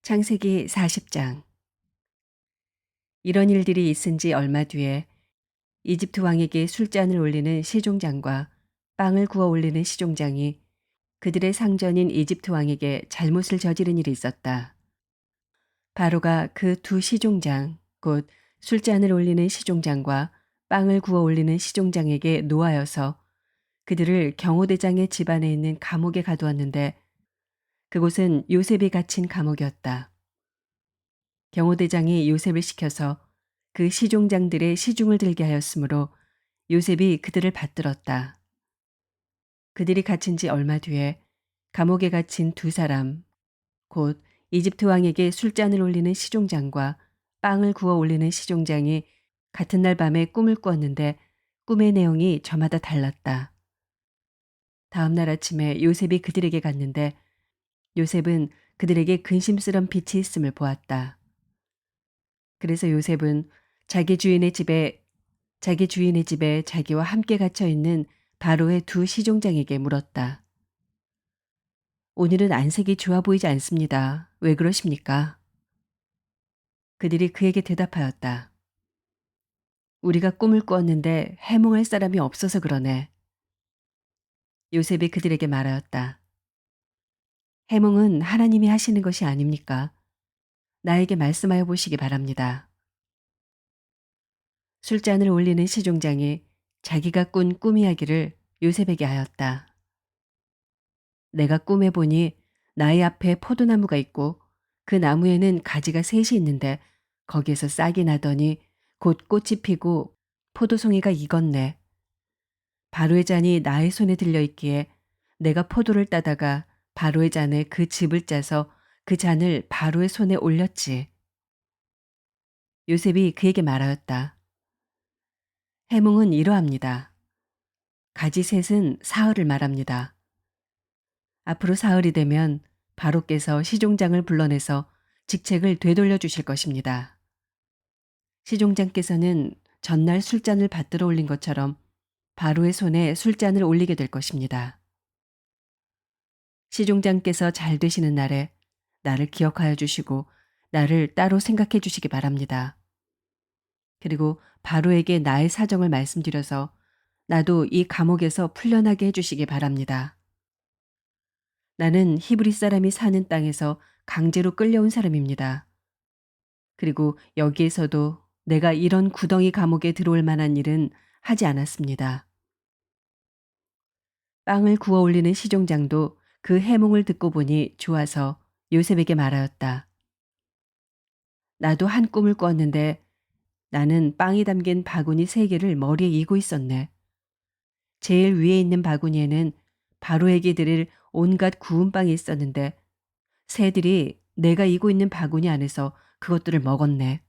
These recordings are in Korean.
창세기 40장. 이런 일들이 있은 지 얼마 뒤에 이집트 왕에게 술잔을 올리는 시종장과 빵을 구워 올리는 시종장이 그들의 상전인 이집트 왕에게 잘못을 저지른 일이 있었다. 바로가 그 두 시종장, 곧 술잔을 올리는 시종장과 빵을 구워 올리는 시종장에게 노하여서 그들을 경호대장의 집안에 있는 감옥에 가두었는데 그곳은 요셉이 갇힌 감옥이었다. 경호대장이 요셉을 시켜서 그 시종장들의 시중을 들게 하였으므로 요셉이 그들을 받들었다. 그들이 갇힌 지 얼마 뒤에 감옥에 갇힌 두 사람, 곧 이집트 왕에게 술잔을 올리는 시종장과 빵을 구워 올리는 시종장이 같은 날 밤에 꿈을 꾸었는데 꿈의 내용이 저마다 달랐다. 다음 날 아침에 요셉이 그들에게 갔는데 요셉은 그들에게 근심스런 빛이 있음을 보았다. 그래서 요셉은 자기 주인의 집에 자기와 함께 갇혀 있는 바로의 두 시종장에게 물었다. 오늘은 안색이 좋아 보이지 않습니다. 왜 그러십니까? 그들이 그에게 대답하였다. 우리가 꿈을 꾸었는데 해몽할 사람이 없어서 그러네. 요셉이 그들에게 말하였다. 해몽은 하나님이 하시는 것이 아닙니까? 나에게 말씀하여 보시기 바랍니다. 술잔을 올리는 시종장이 자기가 꾼 꿈 이야기를 요셉에게 하였다. 내가 꿈에 보니 나의 앞에 포도나무가 있고 그 나무에는 가지가 셋이 있는데 거기에서 싹이 나더니 곧 꽃이 피고 포도송이가 익었네. 바로의 잔이 나의 손에 들려 있기에 내가 포도를 따다가 바로의 잔에 그 즙을 짜서 그 잔을 바로의 손에 올렸지. 요셉이 그에게 말하였다. 해몽은 이러합니다. 가지 셋은 사흘을 말합니다. 앞으로 사흘이 되면 바로께서 시종장을 불러내서 직책을 되돌려 주실 것입니다. 시종장께서는 전날 술잔을 받들어 올린 것처럼 바로의 손에 술잔을 올리게 될 것입니다. 시종장께서 잘 되시는 날에 나를 기억하여 주시고 나를 따로 생각해 주시기 바랍니다. 그리고 바로에게 나의 사정을 말씀드려서 나도 이 감옥에서 풀려나게 해 주시기 바랍니다. 나는 히브리 사람이 사는 땅에서 강제로 끌려온 사람입니다. 그리고 여기에서도 내가 이런 구덩이 감옥에 들어올 만한 일은 하지 않았습니다. 빵을 구워 올리는 시종장도 그 해몽을 듣고 보니 좋아서 요셉에게 말하였다. 나도 한 꿈을 꿨는데 나는 빵이 담긴 바구니 3개를 머리에 이고 있었네. 제일 위에 있는 바구니에는 바로에게 드릴 온갖 구운 빵이 있었는데 새들이 내가 이고 있는 바구니 안에서 그것들을 먹었네.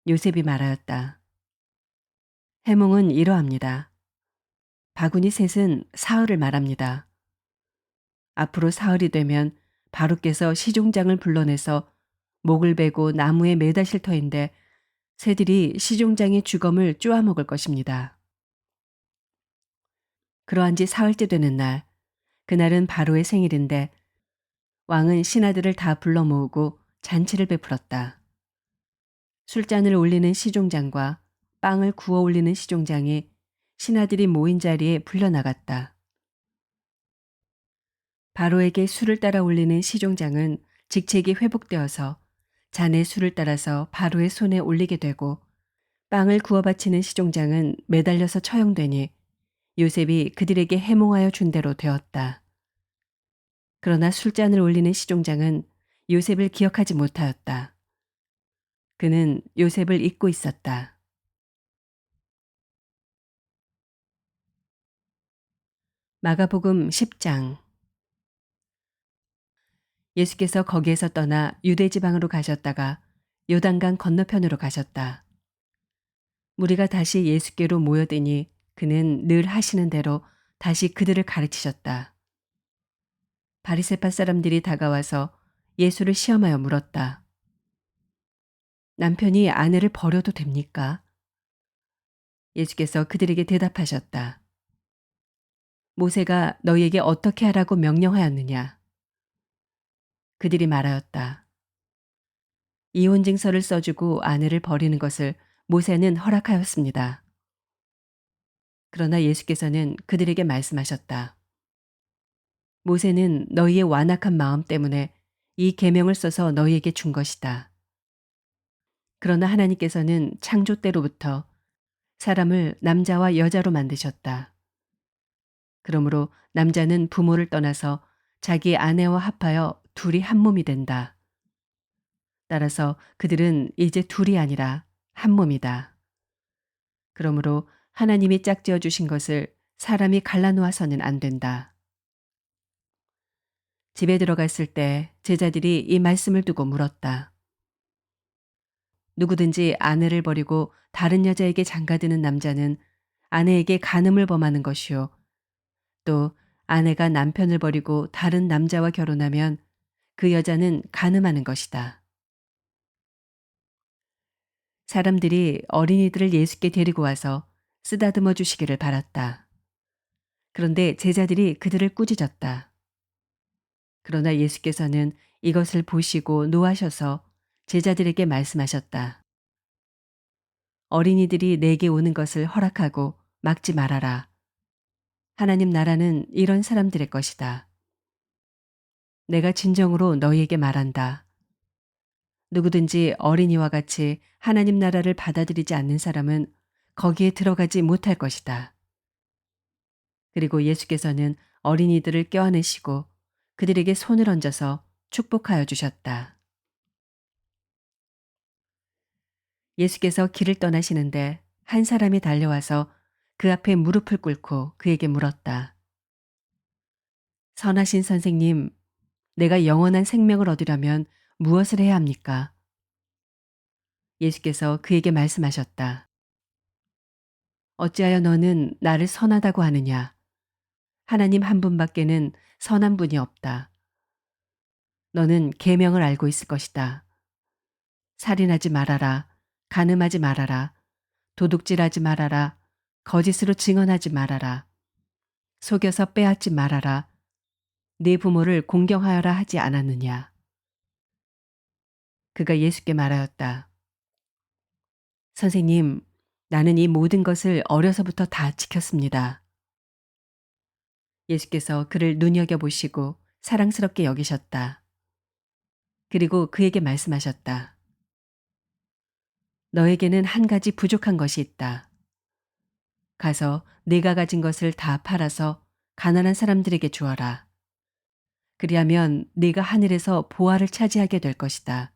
요셉이 말하였다. 해몽은 이러합니다. 바구니 셋은 사흘을 말합니다. 앞으로 사흘이 되면 바로께서 시종장을 불러내서 목을 베고 나무에 매다실 터인데 새들이 시종장의 주검을 쪼아먹을 것입니다. 그러한 지 사흘째 되는 날, 그날은 바로의 생일인데 왕은 신하들을 다 불러 모으고 잔치를 베풀었다. 술잔을 올리는 시종장과 빵을 구워 올리는 시종장이 신하들이 모인 자리에 불려나갔다. 바로에게 술을 따라 올리는 시종장은 직책이 회복되어서 잔에 술을 따라서 바로의 손에 올리게 되고 빵을 구워 바치는 시종장은 매달려서 처형되니 요셉이 그들에게 해몽하여 준 대로 되었다. 그러나 술잔을 올리는 시종장은 요셉을 기억하지 못하였다. 그는 요셉을 잊고 있었다. 마가복음 10장. 예수께서 거기에서 떠나 유대 지방으로 가셨다가 요단강 건너편으로 가셨다. 무리가 다시 예수께로 모여드니 그는 늘 하시는 대로 다시 그들을 가르치셨다. 바리새파 사람들이 다가와서 예수를 시험하여 물었다. 남편이 아내를 버려도 됩니까? 예수께서 그들에게 대답하셨다. 모세가 너희에게 어떻게 하라고 명령하였느냐? 그들이 말하였다. 이혼 증서를 써주고 아내를 버리는 것을 모세는 허락하였습니다. 그러나 예수께서는 그들에게 말씀하셨다. 모세는 너희의 완악한 마음 때문에 이 계명을 써서 너희에게 준 것이다. 그러나 하나님께서는 창조 때로부터 사람을 남자와 여자로 만드셨다. 그러므로 남자는 부모를 떠나서 자기 아내와 합하여 둘이 한 몸이 된다. 따라서 그들은 이제 둘이 아니라 한 몸이다. 그러므로 하나님이 짝지어 주신 것을 사람이 갈라놓아서는 안 된다. 집에 들어갔을 때 제자들이 이 말씀을 두고 물었다. 누구든지 아내를 버리고 다른 여자에게 장가드는 남자는 아내에게 간음을 범하는 것이요. 또 아내가 남편을 버리고 다른 남자와 결혼하면 그 여자는 간음하는 것이다. 사람들이 어린이들을 예수께 데리고 와서 쓰다듬어 주시기를 바랐다. 그런데 제자들이 그들을 꾸짖었다. 그러나 예수께서는 이것을 보시고 노하셔서 제자들에게 말씀하셨다. 어린이들이 내게 오는 것을 허락하고 막지 말아라. 하나님 나라는 이런 사람들의 것이다. 내가 진정으로 너희에게 말한다. 누구든지 어린이와 같이 하나님 나라를 받아들이지 않는 사람은 거기에 들어가지 못할 것이다. 그리고 예수께서는 어린이들을 껴안으시고 그들에게 손을 얹어서 축복하여 주셨다. 예수께서 길을 떠나시는데 한 사람이 달려와서 그 앞에 무릎을 꿇고 그에게 물었다. 선하신 선생님, 내가 영원한 생명을 얻으려면 무엇을 해야 합니까? 예수께서 그에게 말씀하셨다. 어찌하여 너는 나를 선하다고 하느냐? 하나님 한 분밖에는 선한 분이 없다. 너는 계명을 알고 있을 것이다. 살인하지 말아라. 간음하지 말아라. 도둑질하지 말아라. 거짓으로 증언하지 말아라. 속여서 빼앗지 말아라. 네 부모를 공경하여라 하지 않았느냐? 그가 예수께 말하였다. 선생님, 나는 이 모든 것을 어려서부터 다 지켰습니다. 예수께서 그를 눈여겨보시고 사랑스럽게 여기셨다. 그리고 그에게 말씀하셨다. 너에게는 한 가지 부족한 것이 있다. 가서 네가 가진 것을 다 팔아서 가난한 사람들에게 주어라. 그리하면 네가 하늘에서 보화를 차지하게 될 것이다.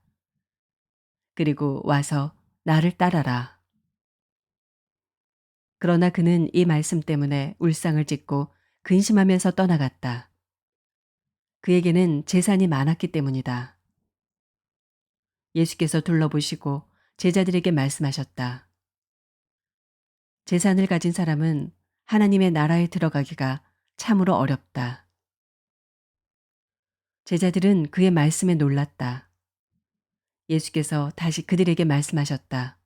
그리고 와서 나를 따라라. 그러나 그는 이 말씀 때문에 울상을 짓고 근심하면서 떠나갔다. 그에게는 재산이 많았기 때문이다. 예수께서 둘러보시고 제자들에게 말씀하셨다. 재산을 가진 사람은 하나님의 나라에 들어가기가 참으로 어렵다. 제자들은 그의 말씀에 놀랐다. 예수께서 다시 그들에게 말씀하셨다.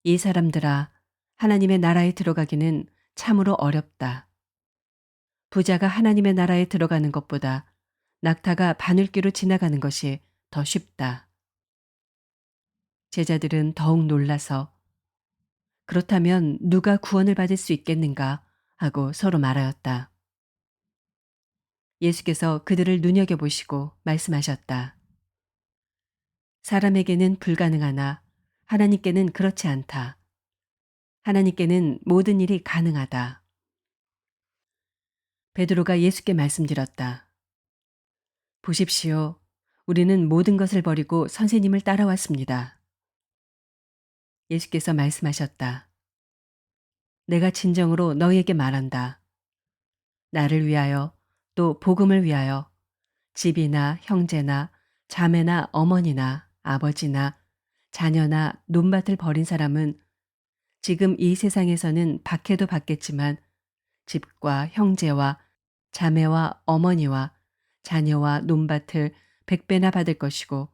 이 사람들아, 하나님의 나라에 들어가기는 참으로 어렵다. 부자가 하나님의 나라에 들어가는 것보다 낙타가 바늘귀로 지나가는 것이 더 쉽다. 제자들은 더욱 놀라서 그렇다면 누가 구원을 받을 수 있겠는가 하고 서로 말하였다. 예수께서 그들을 눈여겨보시고 말씀하셨다. 사람에게는 불가능하나 하나님께는 그렇지 않다. 하나님께는 모든 일이 가능하다. 베드로가 예수께 말씀드렸다. 보십시오. 우리는 모든 것을 버리고 선생님을 따라왔습니다. 예수께서 말씀하셨다. 내가 진정으로 너희에게 말한다. 나를 위하여 또 복음을 위하여 집이나 형제나 자매나 어머니나 아버지나 자녀나 논밭을 버린 사람은 지금 이 세상에서는 박해도 받겠지만 집과 형제와 자매와 어머니와 자녀와 논밭을 100배나 받을 것이고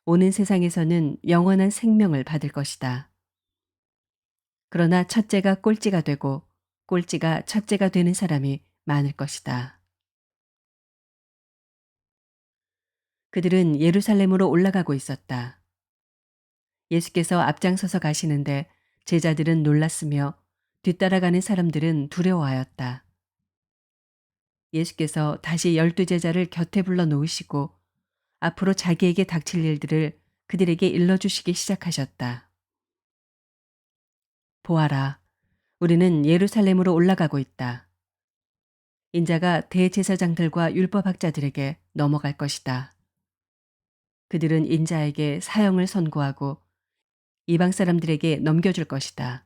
오는 세상에서는 영원한 생명을 받을 것이다. 그러나 첫째가 꼴찌가 되고 꼴찌가 첫째가 되는 사람이 많을 것이다. 그들은 예루살렘으로 올라가고 있었다. 예수께서 앞장서서 가시는데 제자들은 놀랐으며 뒤따라가는 사람들은 두려워하였다. 예수께서 다시 12제자를 곁에 불러 놓으시고 앞으로 자기에게 닥칠 일들을 그들에게 일러주시기 시작하셨다. 보아라, 우리는 예루살렘으로 올라가고 있다. 인자가 대제사장들과 율법학자들에게 넘어갈 것이다. 그들은 인자에게 사형을 선고하고 이방 사람들에게 넘겨줄 것이다.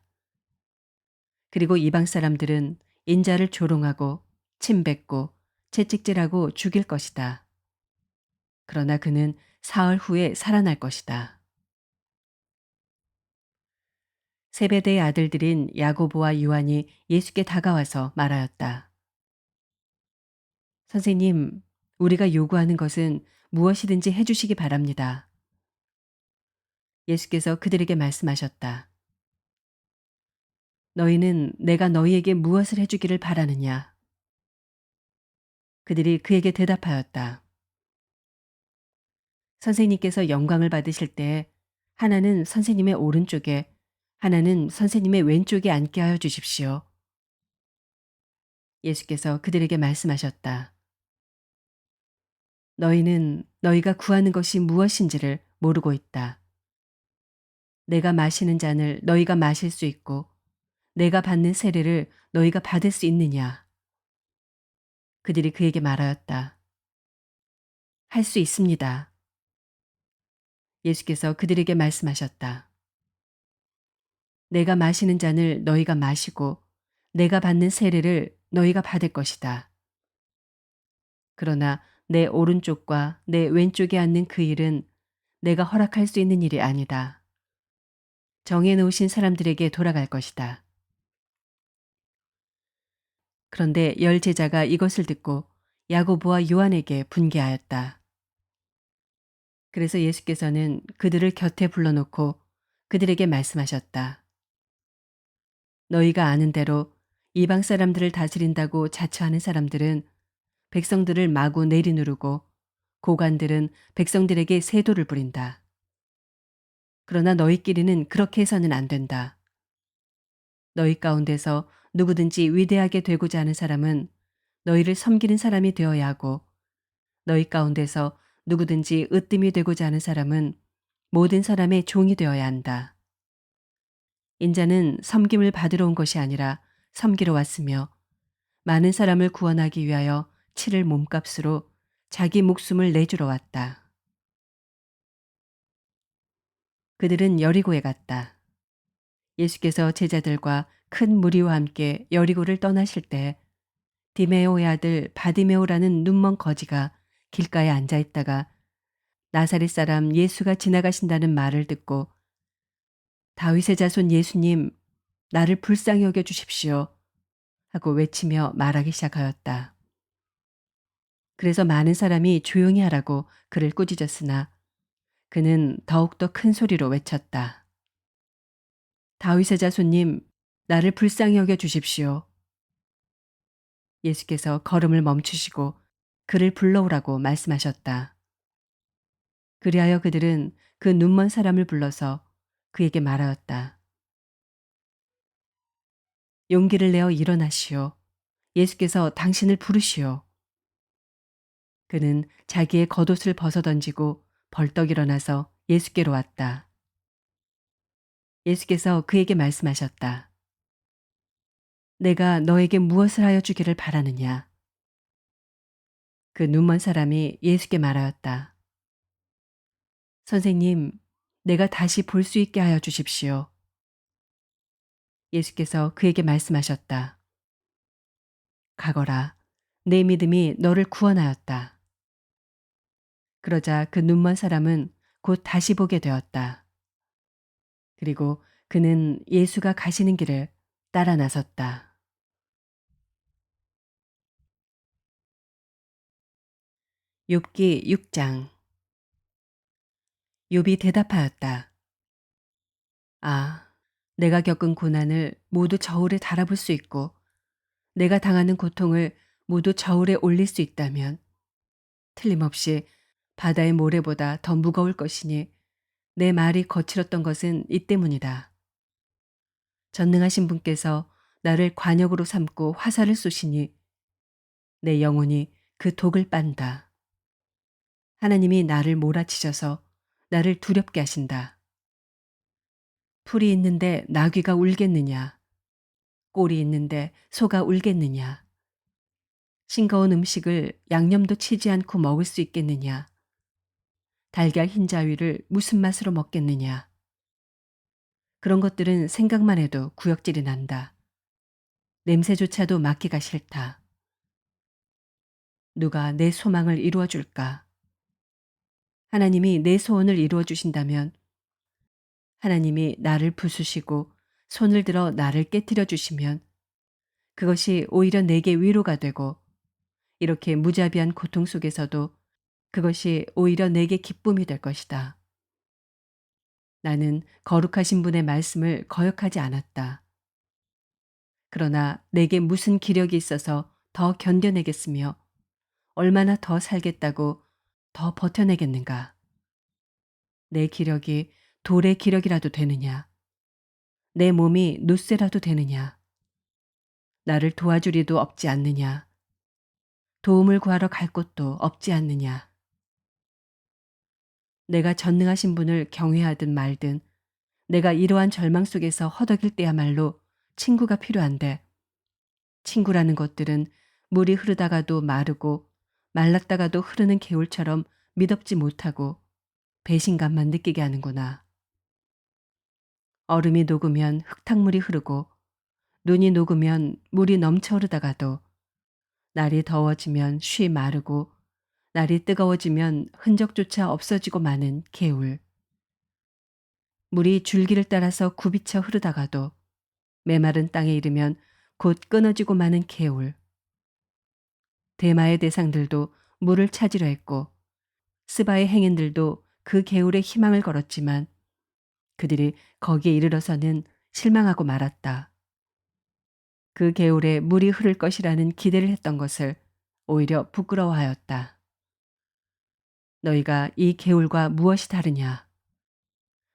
그리고 이방 사람들은 인자를 조롱하고 침뱉고 채찍질하고 죽일 것이다. 그러나 그는 사흘 후에 살아날 것이다. 세베대의 아들들인 야고보와 요한이 예수께 다가와서 말하였다. 선생님, 우리가 요구하는 것은 무엇이든지 해주시기 바랍니다. 예수께서 그들에게 말씀하셨다. 너희는 내가 너희에게 무엇을 해주기를 바라느냐? 그들이 그에게 대답하였다. 선생님께서 영광을 받으실 때 하나는 선생님의 오른쪽에 하나는 선생님의 왼쪽에 앉게 하여 주십시오. 예수께서 그들에게 말씀하셨다. 너희는 너희가 구하는 것이 무엇인지를 모르고 있다. 내가 마시는 잔을 너희가 마실 수 있고 내가 받는 세례를 너희가 받을 수 있느냐? 그들이 그에게 말하였다. 할 수 있습니다. 예수께서 그들에게 말씀하셨다. 내가 마시는 잔을 너희가 마시고 내가 받는 세례를 너희가 받을 것이다. 그러나 내 오른쪽과 내 왼쪽에 앉는 그 일은 내가 허락할 수 있는 일이 아니다. 정해 놓으신 사람들에게 돌아갈 것이다. 그런데 열 제자가 이것을 듣고 야고보와 요한에게 분개하였다. 그래서 예수께서는 그들을 곁에 불러놓고 그들에게 말씀하셨다. 너희가 아는 대로 이방 사람들을 다스린다고 자처하는 사람들은 백성들을 마구 내리누르고 고관들은 백성들에게 세도를 부린다. 그러나 너희끼리는 그렇게 해서는 안 된다. 너희 가운데서 누구든지 위대하게 되고자 하는 사람은 너희를 섬기는 사람이 되어야 하고 너희 가운데서 누구든지 으뜸이 되고자 하는 사람은 모든 사람의 종이 되어야 한다. 인자는 섬김을 받으러 온 것이 아니라 섬기러 왔으며 많은 사람을 구원하기 위하여 치를 몸값으로 자기 목숨을 내주러 왔다. 그들은 여리고에 갔다. 예수께서 제자들과 큰 무리와 함께 여리고를 떠나실 때 디메오의 아들 바디메오라는 눈먼 거지가 길가에 앉아 있다가 나사렛 사람 예수가 지나가신다는 말을 듣고 다윗의 자손 예수님, 나를 불쌍히 여겨 주십시오 하고 외치며 말하기 시작하였다. 그래서 많은 사람이 조용히 하라고 그를 꾸짖었으나 그는 더욱더 큰 소리로 외쳤다. 다윗의 자손님, 나를 불쌍히 여겨 주십시오. 예수께서 걸음을 멈추시고 그를 불러오라고 말씀하셨다. 그리하여 그들은 그 눈먼 사람을 불러서 그에게 말하였다. 용기를 내어 일어나시오. 예수께서 당신을 부르시오. 그는 자기의 겉옷을 벗어던지고 벌떡 일어나서 예수께로 왔다. 예수께서 그에게 말씀하셨다. 내가 너에게 무엇을 하여 주기를 바라느냐? 그 눈먼 사람이 예수께 말하였다. 선생님, 내가 다시 볼 수 있게 하여 주십시오. 예수께서 그에게 말씀하셨다. 가거라. 내 믿음이 너를 구원하였다. 그러자 그 눈먼 사람은 곧 다시 보게 되었다. 그리고 그는 예수가 가시는 길을 따라 나섰다. 욥기 6장. 욥이 대답하였다. 아, 내가 겪은 고난을 모두 저울에 달아볼 수 있고 내가 당하는 고통을 모두 저울에 올릴 수 있다면 틀림없이 바다의 모래보다 더 무거울 것이니 내 말이 거칠었던 것은 이 때문이다. 전능하신 분께서 나를 관역으로 삼고 화살을 쏘시니 내 영혼이 그 독을 빤다. 하나님이 나를 몰아치셔서 나를 두렵게 하신다. 풀이 있는데 나귀가 울겠느냐? 꼴이 있는데 소가 울겠느냐? 싱거운 음식을 양념도 치지 않고 먹을 수 있겠느냐? 달걀 흰자위를 무슨 맛으로 먹겠느냐? 그런 것들은 생각만 해도 구역질이 난다. 냄새조차도 맡기가 싫다. 누가 내 소망을 이루어 줄까? 하나님이 내 소원을 이루어 주신다면 하나님이 나를 부수시고 손을 들어 나를 깨뜨려 주시면 그것이 오히려 내게 위로가 되고 이렇게 무자비한 고통 속에서도 그것이 오히려 내게 기쁨이 될 것이다. 나는 거룩하신 분의 말씀을 거역하지 않았다. 그러나 내게 무슨 기력이 있어서 더 견뎌내겠으며 얼마나 더 살겠다고 더 버텨내겠는가. 내 기력이 돌의 기력이라도 되느냐. 내 몸이 놋새라도 되느냐. 나를 도와줄 이도 없지 않느냐. 도움을 구하러 갈 곳도 없지 않느냐. 내가 전능하신 분을 경외하든 말든 내가 이러한 절망 속에서 허덕일 때야말로 친구가 필요한데 친구라는 것들은 물이 흐르다가도 마르고 말랐다가도 흐르는 개울처럼 미덥지 못하고 배신감만 느끼게 하는구나. 얼음이 녹으면 흙탕물이 흐르고 눈이 녹으면 물이 넘쳐 흐르다가도 날이 더워지면 쉬 마르고 날이 뜨거워지면 흔적조차 없어지고 마는 개울. 물이 줄기를 따라서 굽이쳐 흐르다가도 메마른 땅에 이르면 곧 끊어지고 마는 개울. 대마의 대상들도 물을 찾으려 했고 스바의 행인들도 그 개울에 희망을 걸었지만 그들이 거기에 이르러서는 실망하고 말았다. 그 개울에 물이 흐를 것이라는 기대를 했던 것을 오히려 부끄러워하였다. 너희가 이 개울과 무엇이 다르냐?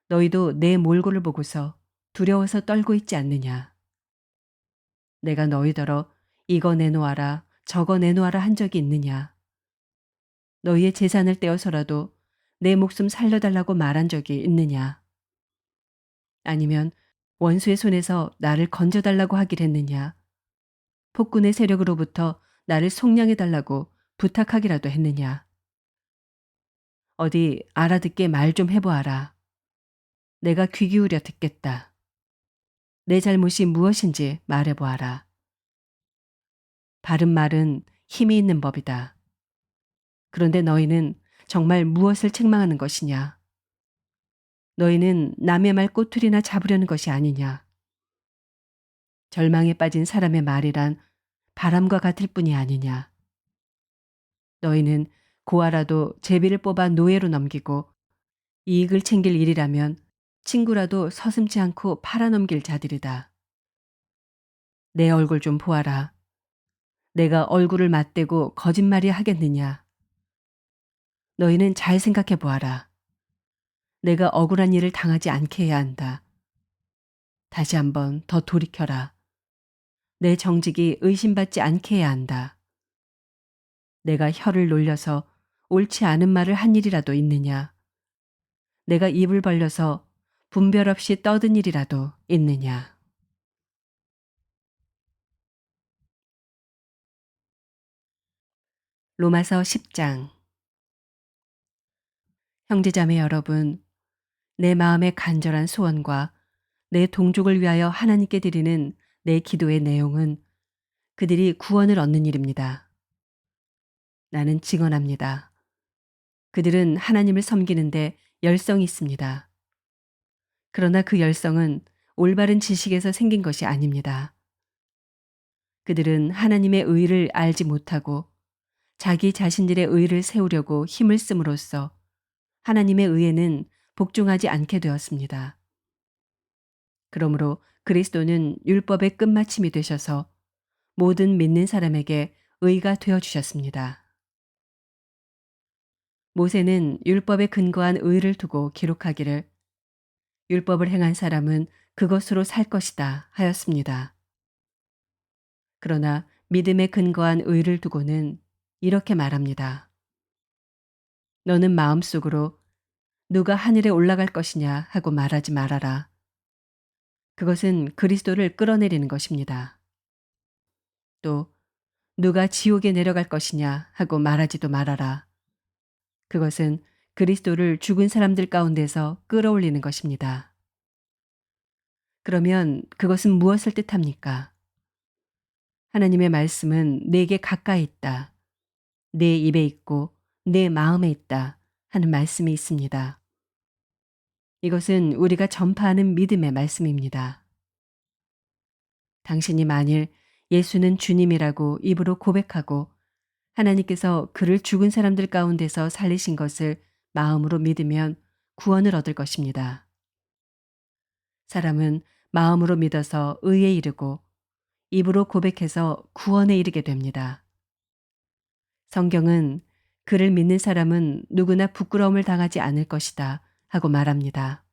너희도 내 몰골을 보고서 두려워서 떨고 있지 않느냐? 내가 너희더러 이거 내놓아라 저거 내놓아라 한 적이 있느냐? 너희의 재산을 떼어서라도 내 목숨 살려달라고 말한 적이 있느냐? 아니면 원수의 손에서 나를 건져달라고 하길 했느냐? 폭군의 세력으로부터 나를 속량해달라고 부탁하기라도 했느냐? 어디 알아듣게 말 좀 해보아라. 내가 귀 기울여 듣겠다. 내 잘못이 무엇인지 말해보아라. 바른 말은 힘이 있는 법이다. 그런데 너희는 정말 무엇을 책망하는 것이냐? 너희는 남의 말 꼬투리나 잡으려는 것이 아니냐? 절망에 빠진 사람의 말이란 바람과 같을 뿐이 아니냐? 너희는 고아라도 제비를 뽑아 노예로 넘기고 이익을 챙길 일이라면 친구라도 서슴지 않고 팔아넘길 자들이다. 내 얼굴 좀 보아라. 내가 얼굴을 맞대고 거짓말이 하겠느냐? 너희는 잘 생각해 보아라. 내가 억울한 일을 당하지 않게 해야 한다. 다시 한번 더 돌이켜라. 내 정직이 의심받지 않게 해야 한다. 내가 혀를 놀려서 옳지 않은 말을 한 일이라도 있느냐? 내가 입을 벌려서 분별 없이 떠든 일이라도 있느냐? 로마서 10장. 형제자매 여러분, 내 마음의 간절한 소원과 내 동족을 위하여 하나님께 드리는 내 기도의 내용은 그들이 구원을 얻는 일입니다. 나는 증언합니다. 그들은 하나님을 섬기는데 열성이 있습니다. 그러나 그 열성은 올바른 지식에서 생긴 것이 아닙니다. 그들은 하나님의 의를 알지 못하고 자기 자신들의 의를 세우려고 힘을 씀으로써 하나님의 의에는 복종하지 않게 되었습니다. 그러므로 그리스도는 율법의 끝마침이 되셔서 모든 믿는 사람에게 의가 되어 주셨습니다. 모세는 율법에 근거한 의를 두고 기록하기를 율법을 행한 사람은 그것으로 살 것이다 하였습니다. 그러나 믿음에 근거한 의를 두고는 이렇게 말합니다. 너는 마음속으로 누가 하늘에 올라갈 것이냐 하고 말하지 말아라. 그것은 그리스도를 끌어내리는 것입니다. 또 누가 지옥에 내려갈 것이냐 하고 말하지도 말아라. 그것은 그리스도를 죽은 사람들 가운데서 끌어올리는 것입니다. 그러면 그것은 무엇을 뜻합니까? 하나님의 말씀은 내게 가까이 있다. 내 입에 있고 내 마음에 있다 하는 말씀이 있습니다. 이것은 우리가 전파하는 믿음의 말씀입니다. 당신이 만일 예수는 주님이라고 입으로 고백하고 하나님께서 그를 죽은 사람들 가운데서 살리신 것을 마음으로 믿으면 구원을 얻을 것입니다. 사람은 마음으로 믿어서 의에 이르고 입으로 고백해서 구원에 이르게 됩니다. 성경은 그를 믿는 사람은 누구나 부끄러움을 당하지 않을 것이다 하고 말합니다.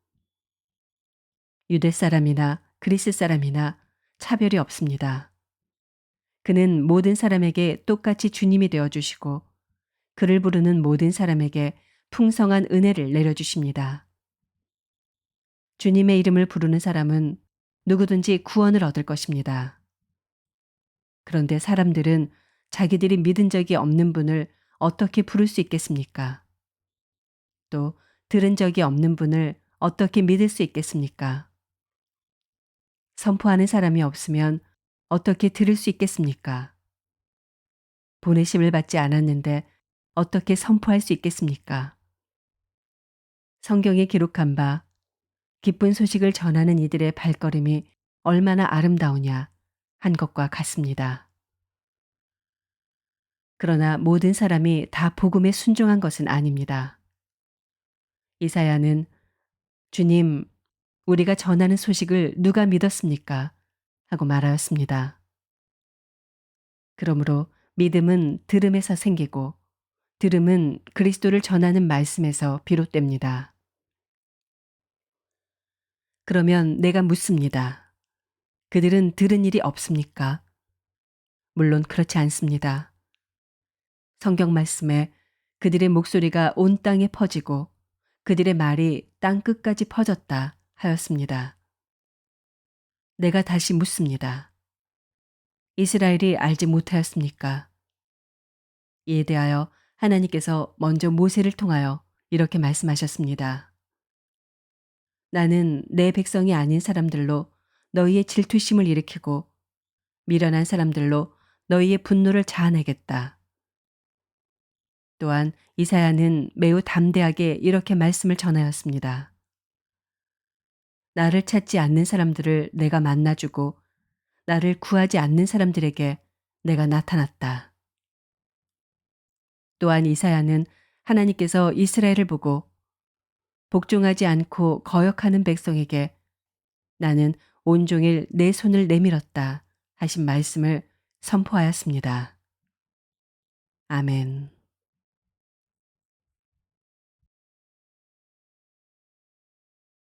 유대 사람이나 그리스 사람이나 차별이 없습니다. 그는 모든 사람에게 똑같이 주님이 되어 주시고 그를 부르는 모든 사람에게 풍성한 은혜를 내려주십니다. 주님의 이름을 부르는 사람은 누구든지 구원을 얻을 것입니다. 그런데 사람들은 자기들이 믿은 적이 없는 분을 어떻게 부를 수 있겠습니까? 또 들은 적이 없는 분을 어떻게 믿을 수 있겠습니까? 선포하는 사람이 없으면 어떻게 들을 수 있겠습니까? 보내심을 받지 않았는데 어떻게 선포할 수 있겠습니까? 성경에 기록한 바 기쁜 소식을 전하는 이들의 발걸음이 얼마나 아름다우냐 한 것과 같습니다. 그러나 모든 사람이 다 복음에 순종한 것은 아닙니다. 이사야는 주님, 우리가 전하는 소식을 누가 믿었습니까? 하고 말하였습니다. 그러므로 믿음은 들음에서 생기고 들음은 그리스도를 전하는 말씀에서 비롯됩니다. 그러면 내가 묻습니다. 그들은 들은 일이 없습니까? 물론 그렇지 않습니다. 성경 말씀에 그들의 목소리가 온 땅에 퍼지고 그들의 말이 땅 끝까지 퍼졌다 하였습니다. 내가 다시 묻습니다. 이스라엘이 알지 못하였습니까? 이에 대하여 하나님께서 먼저 모세를 통하여 이렇게 말씀하셨습니다. 나는 내 백성이 아닌 사람들로 너희의 질투심을 일으키고 미련한 사람들로 너희의 분노를 자아내겠다. 또한 이사야는 매우 담대하게 이렇게 말씀을 전하였습니다. 나를 찾지 않는 사람들을 내가 만나주고 나를 구하지 않는 사람들에게 내가 나타났다. 또한 이사야는 하나님께서 이스라엘을 보고 복종하지 않고 거역하는 백성에게 나는 온종일 내 손을 내밀었다 하신 말씀을 선포하였습니다. 아멘.